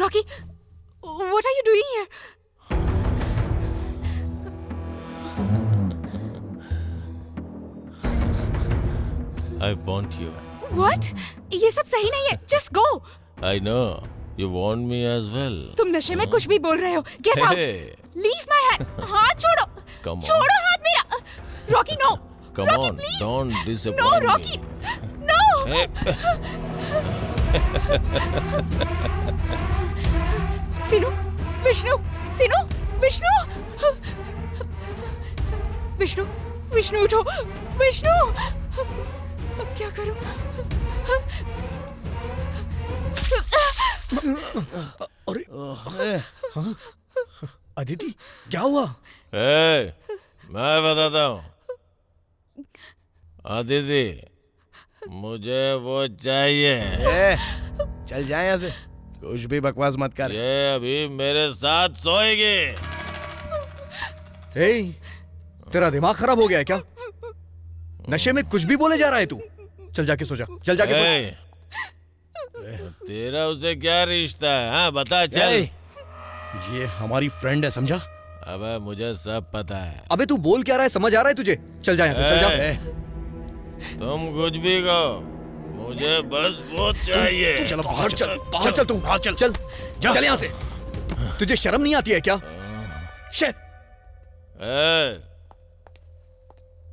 Rocky, what are you doing here? I want you. What? ये सब सही नहीं है. Just go. I know. You want me as well. तुम नशे में कुछ भी बोल रहे हो. Get out. Hey. Leave my hand. हाथ छोड़ो. Come on. छोड़ो हाथ मेरा. Rocky, no. Come Rocky, on, please. don't disappoint No, Rocky. me. No. Hey. Sinu, Vishnu, Sinu, Vishnu. Vishnu, Vishnu उठो. Vishnu. अब क्या करूं? अरे हाँ? अदिति क्या हुआ? Hey, मैं बताता हूँ. अदिति, मुझे वो चाहिए. चल जाए यहाँ से. कुछ भी बकवास मत कर. ये अभी मेरे साथ सोएगी. हे, तेरा दिमाग खराब हो गया है क्या? नशे में कुछ भी बोले जा रहा है तू. चल जाके सो जा. चल जाके सो. तेरा उसे क्या रिश्ता है? हाँ बता चल. ये हमारी फ्रेंड है, समझा? अबे मुझे सब पता है. अबे तू बोल क्या रहा है, समझ आ रहा है तुझे? चल जा यहाँ से. चल जा. तुम कुछ भी कहो, मुझे बस वो चाहिए. चलो बाहर चल. बाहर चल तू. बाहर चल. चल चल यहाँ से. तुझे शर्म नहीं आती है क्या?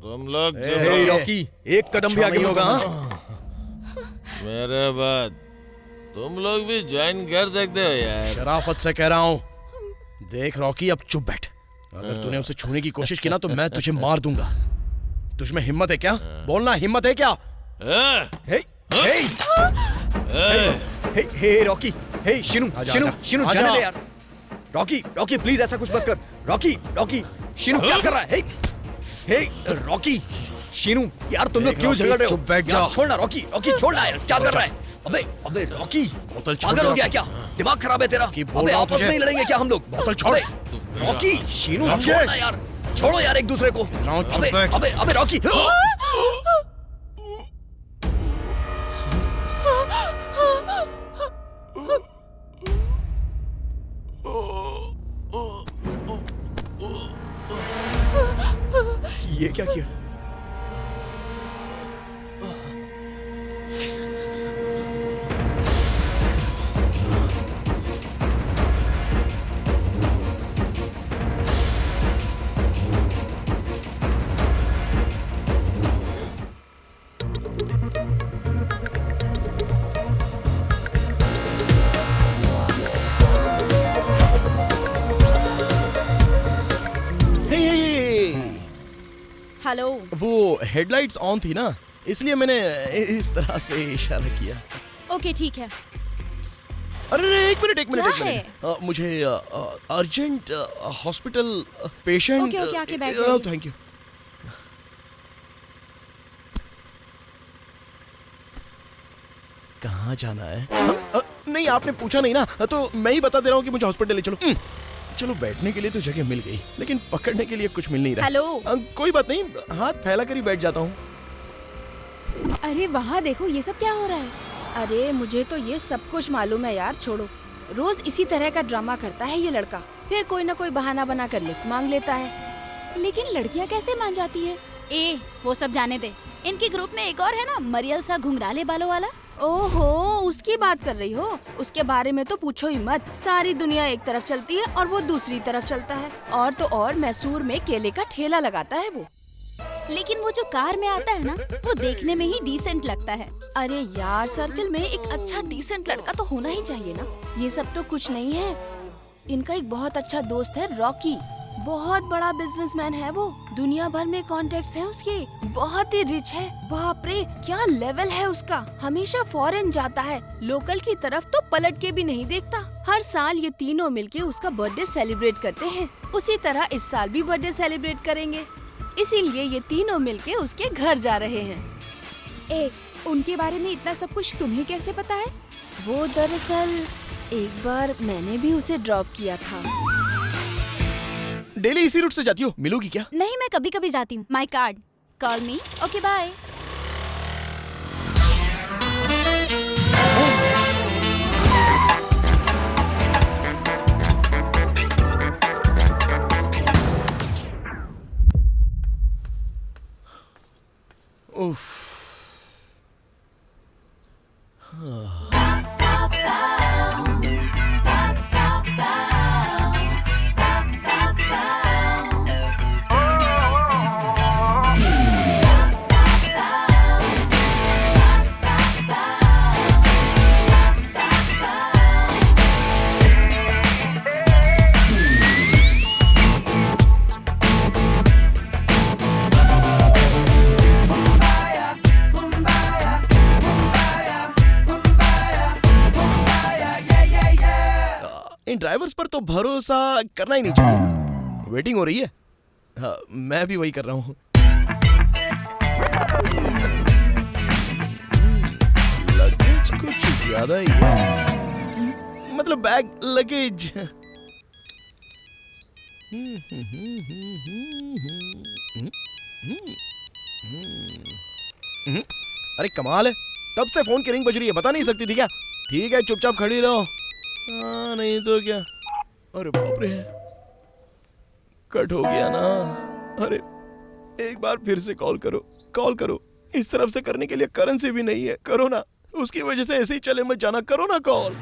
तुम लोग रॉकी, एक कदम भी आगे नहीं होगा. मेरे बाद तुम लोग भी ज्वाइन कर सकते हो यार. शराफत से कह रहा हूँ. देख रॉकी, अब चुप बैठ. अगर तूने उसे छूने की कोशिश की ना तो मैं तुझे मार दूंगा. तुझमें हिम्मत है क्या? बोलना, हिम्मत है क्या? हे रॉकी. हे शिनू, शिनू जाने दे यार. रॉकी प्लीज ऐसा कुछ मत कर. रॉकी शिनू क्या कर रहा है? हे रॉकी, शिनू यार तुम लोग क्यों झगड़ रहे हो? यार छोड़ना. रॉकी छोड़ना यार. क्या कर रहा है? अबे रॉकी, पागल हो गया क्या? दिमाग खराब है तेरा? अबे आपस में ही लड़ेंगे क्या हम लोग? बोतल छोड़. रॉकी, शिनू छोड़ना यार. छोड़ो यार एक दूसरे को. अबे रॉकी. ये क्या किया? हेलो. वो हेडलाइट्स ऑन थी ना, इसलिए मैंने इस तरह से इशारा किया. ओके ठीक है. अरे एक मिनट. मुझे अर्जेंट हॉस्पिटल पेशेंट. ओके आके बैठ जाइए. Thank you. कहाँ जाना है? नहीं आपने पूछा नहीं ना, तो मैं ही बता दे रहा हूँ कि मुझे हॉस्पिटल ले चलो. चलो बैठने के लिए तो जगह मिल गई, लेकिन पकड़ने के लिए कुछ मिल नहीं रहा. हेलो. कोई बात नहीं, हाथ फैला कर ही बैठ जाता हूँ. अरे वहाँ देखो, ये सब क्या हो रहा है? अरे मुझे तो ये सब कुछ मालूम है यार. छोड़ो. रोज इसी तरह का ड्रामा करता है ये लड़का. फिर कोई ना कोई बहाना बना कर लिफ्ट मांग लेता है. लेकिन लड़कियाँ कैसे मान जाती है? वो सब जाने दे. इनके ग्रुप में एक और है ना, मरियल सा घुंघराले बालों वाला. ओहो, उसकी बात कर रही हो? उसके बारे में तो पूछो ही मत. सारी दुनिया एक तरफ चलती है और वो दूसरी तरफ चलता है. और तो और मैसूर में केले का ठेला लगाता है वो. लेकिन वो जो कार में आता है ना, वो देखने में ही डिसेंट लगता है. अरे यार, सर्कल में एक अच्छा डिसेंट लड़का तो होना ही चाहिए ना. ये सब तो कुछ नहीं है. इनका एक बहुत अच्छा दोस्त है रॉकी. बहुत बड़ा बिजनेसमैन है वो. दुनिया भर में कॉन्टेक्ट्स हैं उसके. बहुत ही रिच है. बाप रे, क्या लेवल है उसका. हमेशा फॉरेन जाता है. लोकल की तरफ तो पलट के भी नहीं देखता. हर साल ये तीनों मिलके उसका बर्थडे सेलिब्रेट करते हैं. उसी तरह इस साल भी बर्थडे सेलिब्रेट करेंगे. इसीलिए ये तीनों मिलके उसके घर जा रहे हैं. उनके बारे में इतना सब कुछ तुम्हें कैसे पता है? वो दरअसल एक बार मैंने भी उसे ड्रॉप किया था. डेली इसी रूट से जाती हो, मिलोगी क्या? नहीं, मैं कभी कभी जाती हूँ. My card, call me. Okay bye. इन ड्राइवर्स पर तो भरोसा करना ही नहीं चाहिए। वेटिंग हो रही है। हाँ, मैं भी वही कर रहा हूँ। लगेज कुछ ज्यादा ही है, मतलब बैग लगेज। अरे कमाल है, तब से फोन की रिंग बज रही है, बता नहीं सकती थी क्या? ठीक है, चुपचाप खड़ी रहो। हाँ, नहीं तो क्या। अरे बाप रे, कट हो गया ना। अरे एक बार फिर से कॉल करो। इस तरफ से करने के लिए करेंसी भी नहीं है। करो ना, उसकी वजह से ऐसे ही चले मत जाना। करो ना कॉल।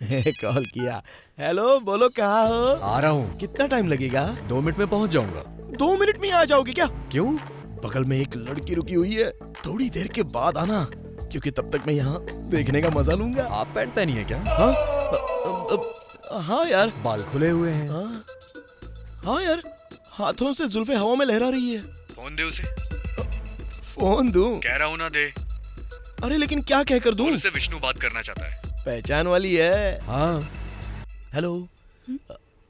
कॉल किया। हेलो, बोलो कहाँ हो? आ रहा हूँ। कितना टाइम लगेगा? 2 मिनट में पहुँच जाऊंगा। 2 मिनट में आ जाओगे क्या? क्यों? बगल में एक लड़की रुकी हुई है, थोड़ी देर के बाद आना, क्योंकि तब तक मैं यहाँ देखने का मजा लूंगा। आप पैंट पहनी है क्या? हाँ यार। बाल खुले हुए हैं। हाँ यार, हाथों से जुल्फे हवा में लहरा रही है। फोन दे उसे। फोन दूं? कह रहा हूँ ना दे। अरे लेकिन क्या कहकर दूं? उससे विष्णु बात करना चाहता है। पहचान वाली है। हाँ। हेलो,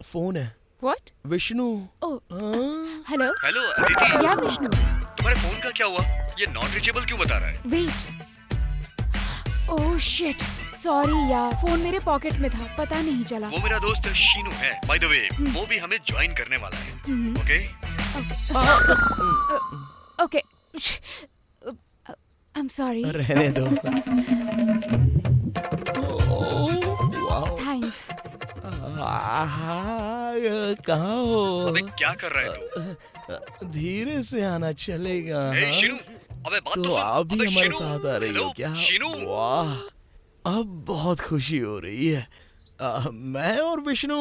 फोन है। What? विष्णु। Oh, हाँ? Hello hello Aditi. या विष्णु। तुम्हारे फोन का क्या हुआ? ये नॉट रीचेबल क्यों बता रहा है? वेट। ओह शिट, सॉरी यार, फोन मेरे पॉकेट में था, पता नहीं चला। वो मेरा दोस्त शीनू है, बाय द वे। वो भी हमें ज्वाइन करने वाला है। Okay? Okay, I am sorry. रहने दो। थैंक्स। कहाँ हो? अबे क्या कर रहा है तू? धीरे से आना चलेगा। ए शीनू, अबे बात तो तो सुन। आप भी अबे हमारे शीनू, साथ आ रही हो हेलो, क्या? शीनू। वाह, अब बहुत खुशी हो रही है। मैं और विष्णु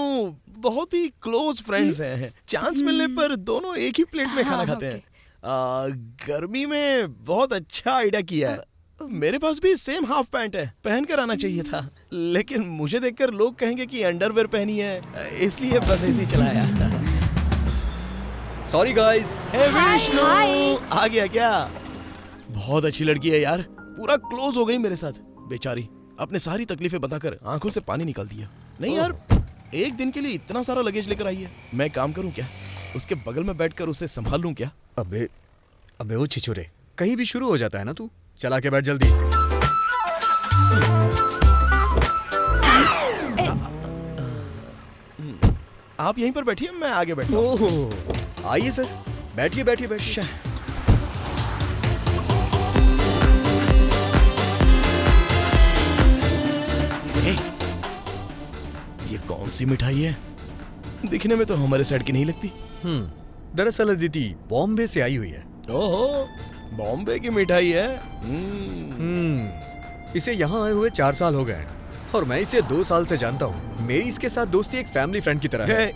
बहुत ही क्लोज फ्रेंड्स हैं। चांस मिलने पर दोनों एक ही प्लेट में खाना हाँ, खाते हैं। गर्मी में बहुत अच्छा आइडिया किया है। मेरे पास भी सेम हाफ पैंट है, पहन कर आना चाहिए था, लेकिन मुझे देखकर लोग कहेंगे कि अंडरवेयर पहनी है, इसलिए बस ऐसे ही चलाया। Sorry guys. Hey Vishnu, hi. आ गया क्या? बहुत अच्छी लड़की है यार, पूरा क्लोज हो गई मेरे साथ। बेचारी अपने सारी तकलीफें बताकर आंखों से पानी निकाल दिया। नहीं यार, एक दिन के लिए इतना सारा लगेज लेकर आई है। मैं काम करूं क्या? उसके बगल में बैठकर उसे संभाल लूं क्या? अबे वो छिछोरे, कहीं भी शुरू हो जाता है ना तू। चला के बैठ जल्दी। आप यहीं पर बैठिए, मैं आगे बैठता हूं। ओह, आइए सर, बैठिए बैठिए बैठिए। ये कौन सी मिठाई है? दिखने में तो हमारे साइड की नहीं लगती। दरअसल अदिति बॉम्बे से आई हुई है। ओहो, बॉम्बे की मिठाई है। इसे यहाँ आए हुए 4 साल हो गए हैं और मैं इसे 2 साल से जानता हूँ। मेरी इसके साथ दोस्ती एक फैमिली फ्रेंड की तरह है।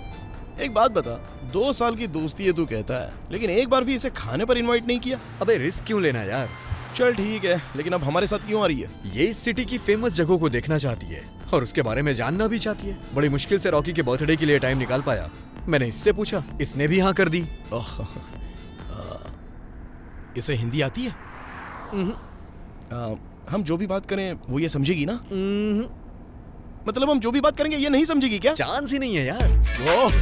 एक बात बता, 2 साल की दोस्ती है तू कहता है, लेकिन एक बार भी इसे खाने पर इनवाइट नहीं किया। अबे रिस्क क्यों लेना यार? चल ठीक है, लेकिन अब हमारे साथ क्यों आ रही है? ये इस सिटी की फेमस जगहों को देखना चाहती है और उसके बारे में जानना भी चाहती है। बड़ी मुश्किल से रॉकी के बर्थडे के लिए टाइम निकाल पाया। मैंने इससे पूछा, इसने भी हाँ कर दी। इसे हिंदी आती है? हम जो भी बात करें वो ये समझेगी ना? मतलब हम जो भी बात करेंगे ये नहीं समझेगी क्या? चांस ही नहीं है यार। ओह,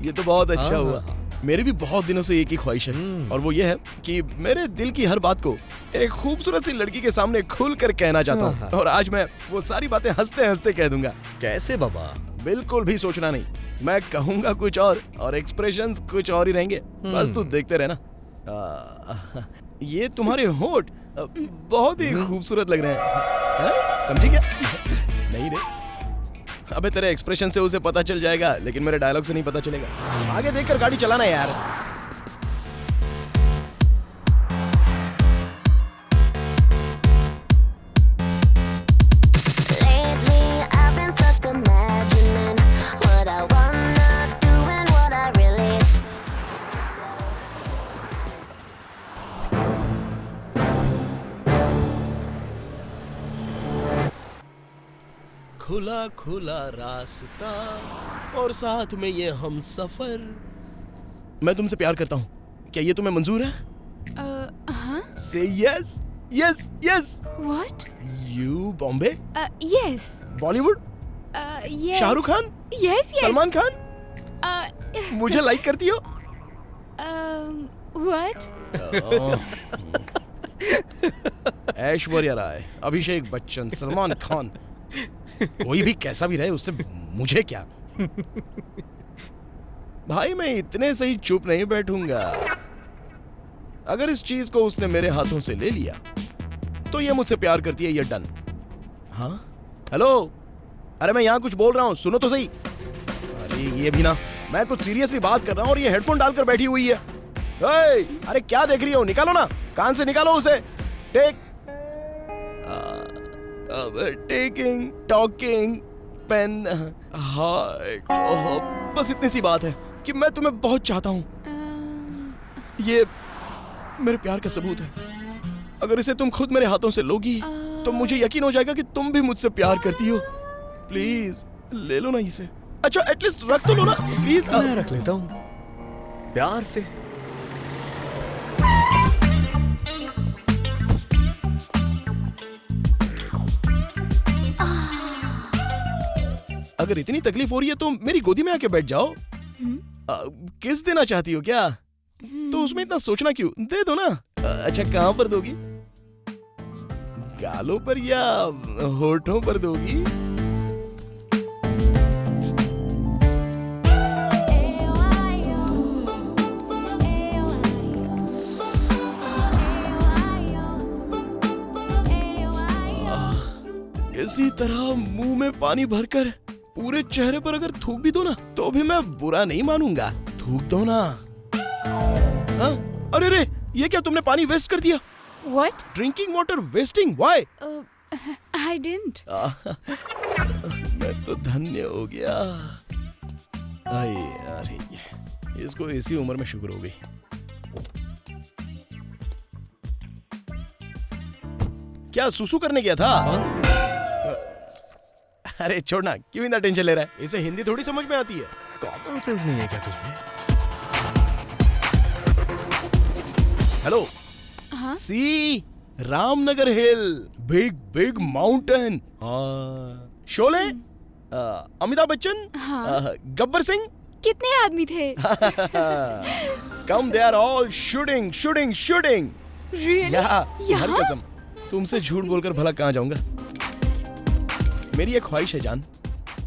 ये तो बहुत अच्छा हाँ। हुआ। मेरी भी बहुत दिनों से एक ही ख्वाहिश है, और वो ये है कि मेरे दिल की हर बात को एक खूबसूरत सी लड़की के सामने खुल कर कहना चाहता हूँ। और आज मैं वो सारी बातें हंसते हंसते कह दूंगा। कैसे बाबा? बिल्कुल भी सोचना नहीं, मैं कहूंगा कुछ और एक्सप्रेशंस कुछ और ही रहेंगे। बस तू देखते रहना। ये तुम्हारे होठ बहुत ही खूबसूरत लग रहे हैं। समझी क्या? नहीं रे, अबे तेरे एक्सप्रेशन से उसे पता चल जाएगा, लेकिन मेरे डायलॉग से नहीं पता चलेगा। आगे देखकर गाड़ी चलाना यार। खुला खुला रास्ता और साथ में ये हम सफर। मैं तुमसे प्यार करता हूँ, क्या ये तुम्हें मंजूर है? हाँ? Say yes, yes, yes. What? You Bombay? Yes. Bollywood? yes. Shahrukh Khan, Yes, yes. Salman Khan, मुझे लाइक करती हो? What? ऐश्वर्या राय, अभिषेक बच्चन, सलमान खान, कोई भी कैसा भी रहे उससे मुझे क्या। भाई मैं इतने सही चुप नहीं बैठूंगा। अगर इस चीज को उसने मेरे हाथों से ले लिया तो ये मुझसे प्यार करती है, ये डन। हाँ हेलो, अरे मैं यहाँ कुछ बोल रहा हूँ, सुनो तो सही। अरे ये भी ना, मैं कुछ सीरियसली बात कर रहा हूँ और ये हेडफोन डालकर बैठी हुई है। अरे क्या देख रही हो, निकालो ना, कान से निकालो उसे। Taking, talking, pen, heart. बस इतनी सी बात है कि मैं तुम्हें बहुत चाहता हूँ। ये मेरे प्यार का सबूत है। अगर इसे तुम खुद मेरे हाथों से लोगी तो मुझे यकीन हो जाएगा कि तुम भी मुझसे प्यार करती हो। प्लीज ले लो ना इसे। अच्छा एटलीस्ट रख तो लो ना प्लीज। मैं रख लेता हूँ प्यार से। अगर इतनी तकलीफ हो रही है तो मेरी गोदी में आके बैठ जाओ। किस देना चाहती हो क्या? तो उसमें इतना सोचना क्यों, दे दो ना। अच्छा कहां पर दोगी, गालों पर या होठों पर दोगी? इसी तरह मुंह में पानी भरकर पूरे चेहरे पर अगर थूक भी दो ना तो भी मैं बुरा नहीं मानूंगा। थूक दो ना। हाँ? अरे रे, ये क्या तुमने पानी वेस्ट कर दिया? What? Drinking water wasting, why? I didn't. मैं तो धन्य हो गया। अरे इसको इसी उम्र में शुगर हो गई। क्या सुसु करने गया था? अरे छोड़ना, क्यों इतना टेंशन ले रहा है? इसे हिंदी थोड़ी समझ में आती है। कॉमन सेंस नहीं है क्या तुझ में? हेलो। हाँ? See Ramnagar hill, big big mountain. Sholay, Amitabh Bachchan, हाँ? गब्बर सिंह। कितने आदमी थे? Come, they are all shooting shooting shooting. Really? हर यहाँ? कसम, तुमसे झूठ बोलकर भला कहाँ जाऊंगा। मेरी एक ख्वाहिश है जान,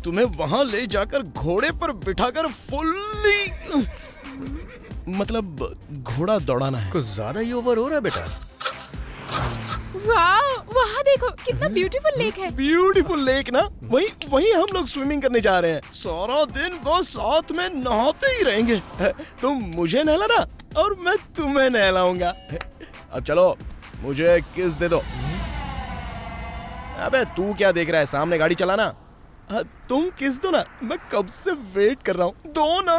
तुम्हें वहां ले जाकर घोड़े पर बिठाकर फुल्ली, मतलब घोड़ा दौड़ाना है। कुछ ज्यादा ही ओवर हो रहा है बेटा। वाह, वहाँ देखो कितना ब्यूटीफुल लेक है। ब्यूटीफुल लेक ना, वही हम लोग स्विमिंग करने जा रहे हैं। सारा दिन बस साथ में नहाते ही रहेंगे। तुम मुझे नहलाना और मैं तुम्हें नहलाऊंगा। अब चलो मुझे किस दे दो। अबे तू क्या देख रहा है, सामने गाड़ी चलाना। तुम किस दो ना, मैं कब से वेट कर रहा हूं, दो ना।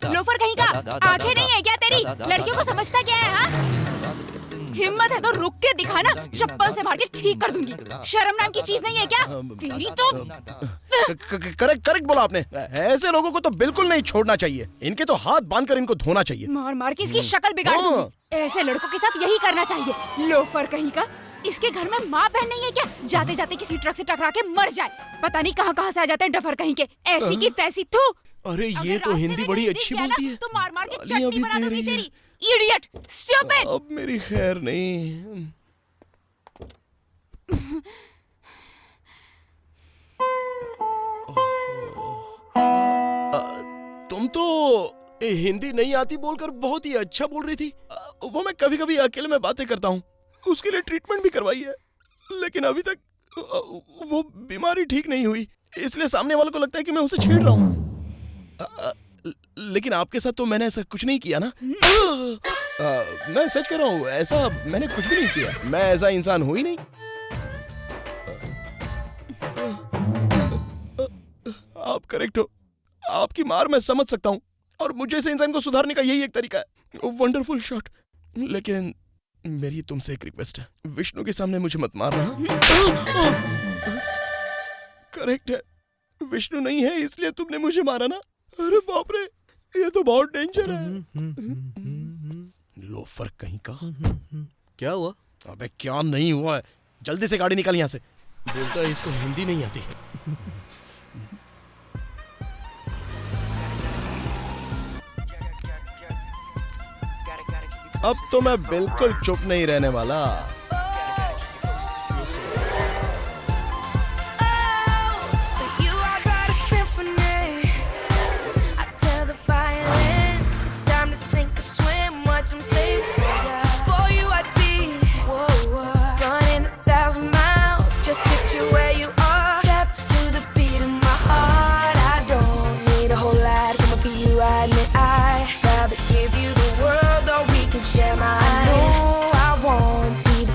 लोफर कहीं का, आंखें नहीं है क्या तेरी? लड़कियों को समझता क्या है? हाँ? हिम्मत है तो रुक के दिखाना, चप्पल से मार के ठीक कर दूंगी। शर्म नाम की चीज नहीं है क्या तेरी? तो करेक्ट बोला आपने। ऐसे लोगों को तो बिल्कुल नहीं छोड़ना चाहिए। इनके तो हाथ बांधकर इनको धोना चाहिए। मार मार के इसकी शक्ल बिगाड़ दूंगी। ऐसे लड़कों के साथ यही करना चाहिए। लोफर कहीं का, इसके घर में माँ बहन नहीं है क्या? जाते जाते किसी ट्रक से टकरा के मर जाए। पता नहीं कहाँ से आ जाते हैं डफर कहीं के। ऐसी की तैसी। थू। अरे ये तो हिंदी बड़ी अच्छी बोलती है। तो मार मार के चटनी बना दूंगी तेरी। Idiot, stupid. अब मेरी खैर नहीं। तुम तो हिंदी नहीं आती बोलकर बहुत ही अच्छा बोल रही थी। वो मैं कभी कभी अकेले में बातें करता हूँ, उसके लिए ट्रीटमेंट भी करवाई है, लेकिन अभी तक वो बीमारी ठीक नहीं हुई। इसलिए सामने वालों को लगता है कि मैं उसे छेड़ रहा हूँ। लेकिन आपके साथ तो मैंने ऐसा कुछ नहीं किया ना। मैं सच कह रहा हूँ, ऐसा मैंने कुछ भी नहीं किया। मैं ऐसा इंसान हूँ ही नहीं। आप करेक्ट हो। आपकी मार मैं समझ सकता हूँ और मुझे से इंसान को सुधारने का यही एक तरीका है। Wonderful shot. लेकिन मेरी तुमसे एक रिक्वेस्ट है, विष्णु के सामने मुझे मत मारना। करेक्ट है, विष्णु नहीं है इसलिए तुमने मुझे मारा ना। अरे बाप रे, ये तो बहुत डेंजर है। लोफर कहीं का। क्या हुआ? अबे क्या नहीं हुआ है, जल्दी से गाड़ी निकाल यहाँ से। बोलता है इसको हिंदी नहीं आती। अब तो मैं बिल्कुल चुप नहीं रहने वाला।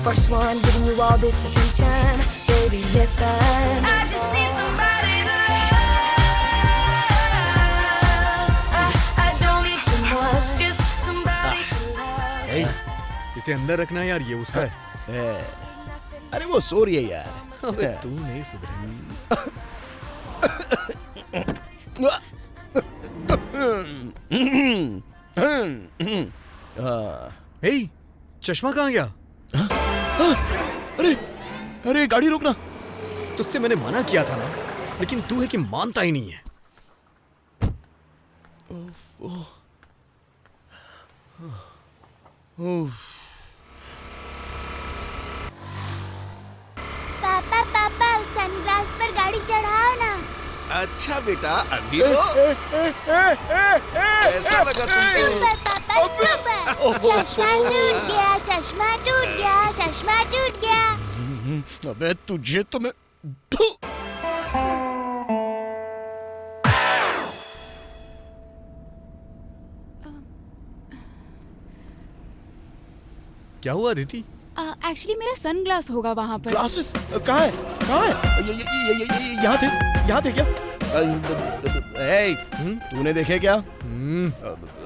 First one giving you all this attention, baby, listen. I just need somebody to love. I don't need too much, just somebody to love. Hey, इसे अंदर रखना है यार, ये उसका है। अरे वो सो रही है यार। अबे तू नहीं सुधरेगा। हे, चश्मा कहाँ गया? अरे अरे गाड़ी रोकना। तुझसे मैंने मना किया था ना, लेकिन तू है कि मानता ही नहीं है। पापा पापा सनग्लास पर गाड़ी चढ़ाओ ना। अच्छा बेटा, अभी तो ऐसा लगा तुमको। सुपर पापा सुपर। चश्मा टूट गया, चश्मा टूट गया, चश्मा टूट गया। अबे तुझे तो मैं क्या हुआ अदिति? एक्चुअली मेरा सनग्लास होगा वहाँ पर। ग्लासेस कहाँ है? कहाँ है? यहाँ थे क्या? ए, तूने देखे क्या?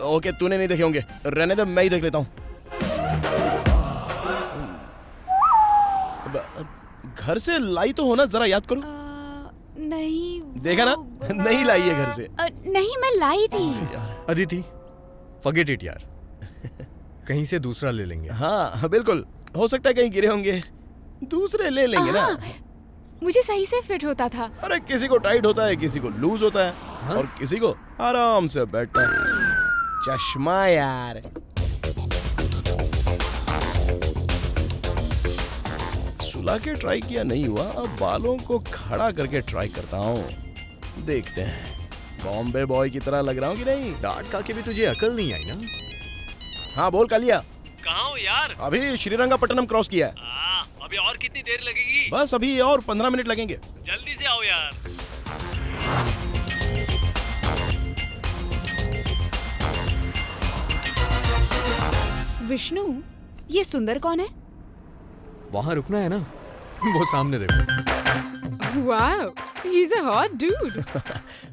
ओके, तूने नहीं देखे होंगे, रहने दे, मैं ही देख लेता हूँ। घर से लाई तो हो ना, जरा याद करो। नहीं। देखा ना, नहीं लाई है घर से। नहीं, मैं लाई थी। अदिति, फॉरगेट इट यार, कहीं से दूसरा ले लेंगे। हाँ बिल्कुल, हो सकता है कहीं गिरे होंगे, दूसरे ले लेंगे ना। मुझे सही से फिट होता था। अरे किसी को टाइट होता है, किसी को लूज होता है। हाँ? और किसी को आराम से बैठता है। चश्मा यार, सुला के ट्राई किया नहीं हुआ, अब बालों को खड़ा करके ट्राई करता हूँ। देखते हैं बॉम्बे बॉय की तरह लग रहा हूँ कि नहीं। डांट खा के भी तुझे अकल नहीं आई ना? हाँ बोल कालिया। कहाँ हो यार? अभी श्रीरंगपट्टनम क्रॉस किया है। अभी और कितनी देर लगेगी? बस अभी और 15 मिनट लगेंगे। जल्दी से आओ यार। विष्णु, ये सुंदर कौन है? वहाँ रुकना है ना, वो सामने देखो। Wow, he is a hot dude.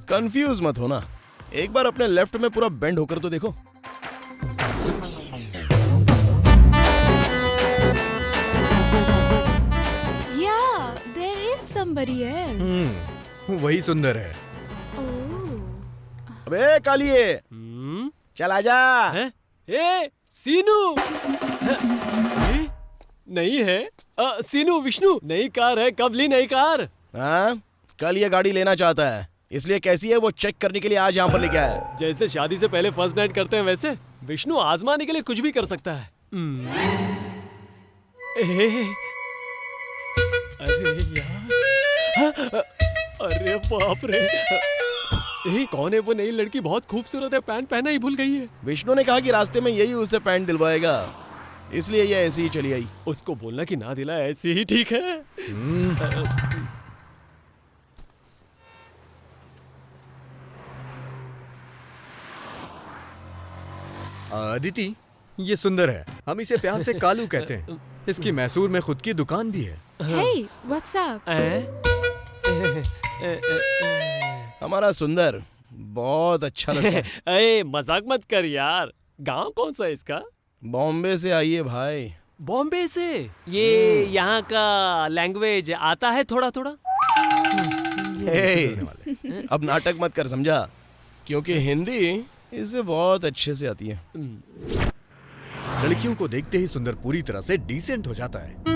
Confuse मत होना, एक बार अपने लेफ्ट में पूरा बेंड होकर तो देखो। somebody else. वही सुंदर है। अबे कालिए, चल आजा। ए सीनू। नहीं है। सीनू, विष्णु, नई कार है, कब ली नई कार? हाँ, कल ये गाड़ी लेना चाहता है, इसलिए कैसी है वो चेक करने के लिए आज यहाँ पर लेके आया है। जैसे शादी से पहले फर्स्ट नाइट करते हैं वैसे विष्णु आजमाने के लिए कुछ भी कर सकता है। अरे यार, अरे बाप रे, कौन है वो नई लड़की? बहुत खूबसूरत है, पैंट पहना ही भूल गई है। विष्णु ने कहा कि रास्ते में यही उससे पैंट दिलवाएगा, इसलिए ये ऐसी ही चली आई। उसको बोलना कि ना दिला, ऐसी ही ठीक है। अदिति, ये सुंदर है। हम इसे प्यार से कालू कहते हैं। इसकी मैसूर में खुद की दुकान भी है। Hey, what's up? हमारा सुंदर बहुत अच्छा लगता है। अरे मजाक मत कर यार। गांव कौन सा है इसका? बॉम्बे से आई है भाई। बॉम्बे से? ये यहाँ का लैंग्वेज आता है थोड़ा थोड़ा? अब नाटक मत कर, समझा? क्योंकि हिंदी इसे बहुत अच्छे से आती है। लड़कियों को देखते ही सुंदर पूरी तरह से डिसेंट हो जाता है।